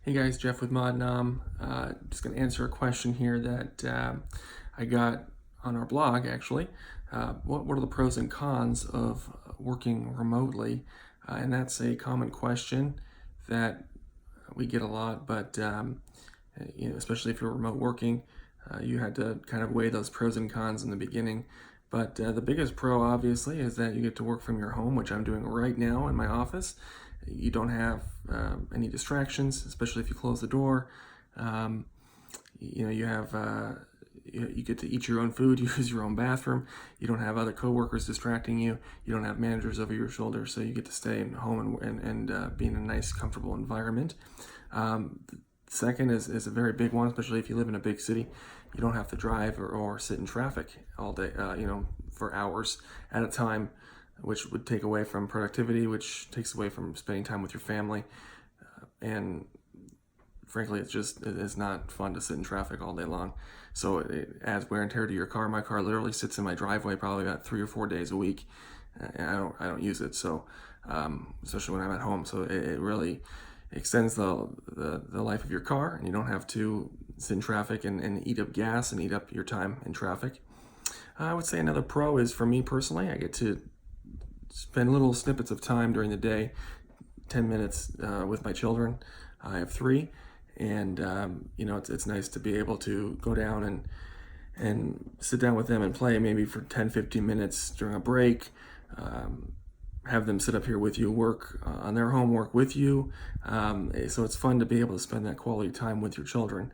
Hey guys, Jeff with ModNom. Just going to answer a question here that I got on our blog actually. What are the pros and cons of working remotely? And that's a common question that we get a lot, but especially if you're remote working, you had to kind of weigh those pros and cons in the beginning. But the biggest pro, obviously, is that you get to work from your home, which I'm doing right now in my office. You don't have any distractions, especially if you close the door. Um, you have you get to eat your own food, use your own bathroom. You don't have other coworkers distracting you. You don't have managers over your shoulder, so you get to stay at home and be in a nice, comfortable environment. Um, Second is a very big one, especially if you live in a big city. You don't have to drive or sit in traffic all day, for hours at a time, which would take away from productivity, which takes away from spending time with your family. And frankly, it's not fun to sit in traffic all day long. So it adds wear and tear to your car. My car literally sits in my driveway probably about 3 or 4 days a week, and I don't use it. So especially when I'm at home, so it really extends the life of your car, and you don't have to sit in traffic and eat up gas and eat up your time in traffic. I would say another pro is for me personally, I get to spend little snippets of time during the day, 10 minutes with my children. I have three, and it's nice to be able to go down and sit down with them and play maybe for 10, 15 minutes during a break. Have them sit up here with you, work on their homework with you. So it's fun to be able to spend that quality time with your children,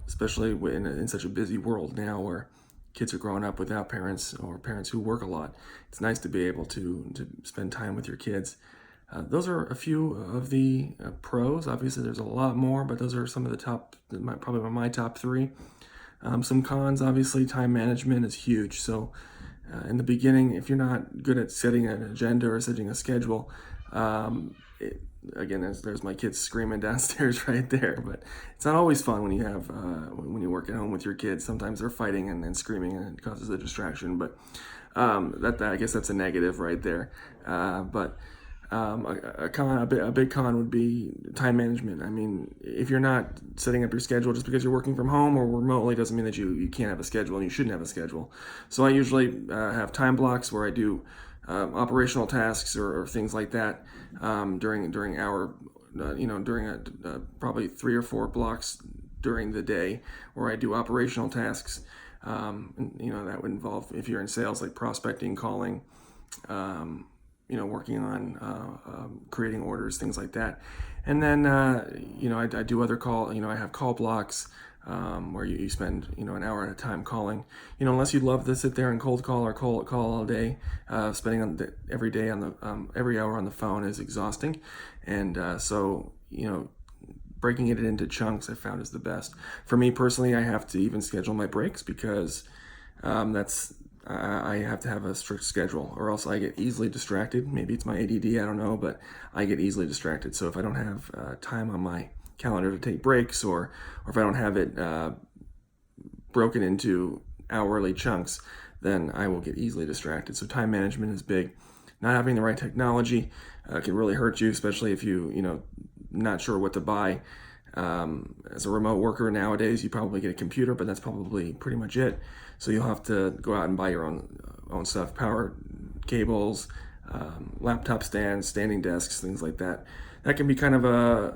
especially in such a busy world now where kids are growing up without parents or parents who work a lot. It's nice to be able to spend time with your kids. Those are a few of the pros. Obviously, there's a lot more, but those are some of the top, probably my top three. Some cons, obviously, time management is huge. So, in the beginning, if you're not good at setting an agenda or setting a schedule, again, there's my kids screaming downstairs right there. But it's not always fun when when you work at home with your kids. Sometimes they're fighting and screaming, and it causes a distraction. But that I guess that's a negative right there. But a big con would be time management. I mean, if you're not setting up your schedule just because you're working from home or remotely, doesn't mean that you can't have a schedule and you shouldn't have a schedule. So I usually have time blocks where I do operational tasks or things like that during our, during probably 3 or 4 blocks during the day where I do operational tasks. That would involve, if you're in sales, like prospecting, calling, working on creating orders, things like that. And then, I do other I have call blocks where you spend, an hour at a time calling. Unless you love to sit there and cold call or call all day, spending every day on every hour on the phone is exhausting. And breaking it into chunks I found is the best. For me personally, I have to even schedule my breaks because that's I have to have a strict schedule, or else I get easily distracted. Maybe it's my ADD, I don't know, but I get easily distracted. So if I don't have time on my calendar to take breaks, or if I don't have it broken into hourly chunks, then I will get easily distracted. So time management is big. Not having the right technology can really hurt you, especially if not sure what to buy. As a remote worker nowadays, you probably get a computer, but that's probably pretty much it. So you'll have to go out and buy your own stuff, power cables, laptop stands, standing desks, things like that. That can be kind of a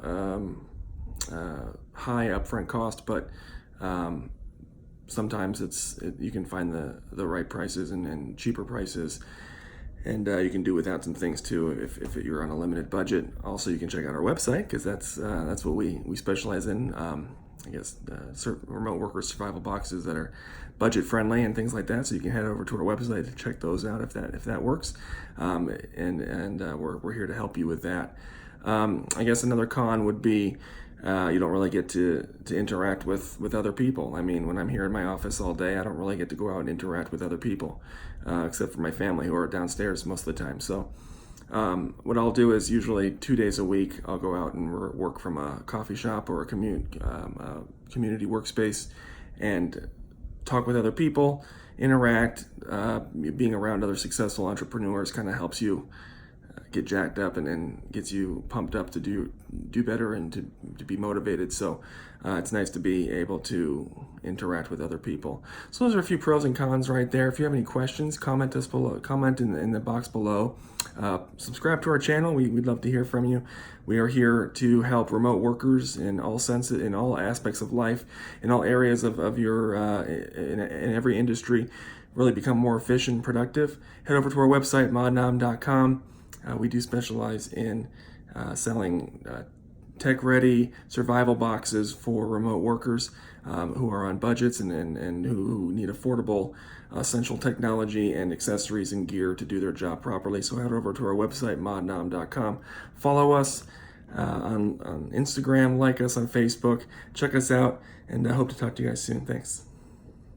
high upfront cost, but sometimes you can find the right prices and cheaper prices. And you can do without some things too if you're on a limited budget. Also, you can check out our website because that's what we specialize in. I guess remote worker survival boxes that are budget friendly and things like that. So you can head over to our website to check those out if that works. We're here to help you with that. I guess another con would be you don't really get to interact with other people. I mean, when I'm here in my office all day, I don't really get to go out and interact with other people, except for my family who are downstairs most of the time. So what I'll do is usually 2 days a week, I'll go out and work from a coffee shop or a community workspace and talk with other people, interact. Being around other successful entrepreneurs kind of helps you get jacked up and gets you pumped up to do better and to be motivated. So it's nice to be able to interact with other people. So those are a few pros and cons right there. If you have any questions, comment us below. Comment in the box below. Subscribe to our channel. We'd love to hear from you. We are here to help remote workers in all senses, in all aspects of life, in all areas of your in every industry, really become more efficient and productive. Head over to our website, modnom.com. We do specialize in selling tech-ready survival boxes for remote workers who are on budgets and who need affordable essential technology and accessories and gear to do their job properly. So head over to our website, modnom.com. Follow us on Instagram, like us on Facebook, check us out, and I hope to talk to you guys soon. Thanks.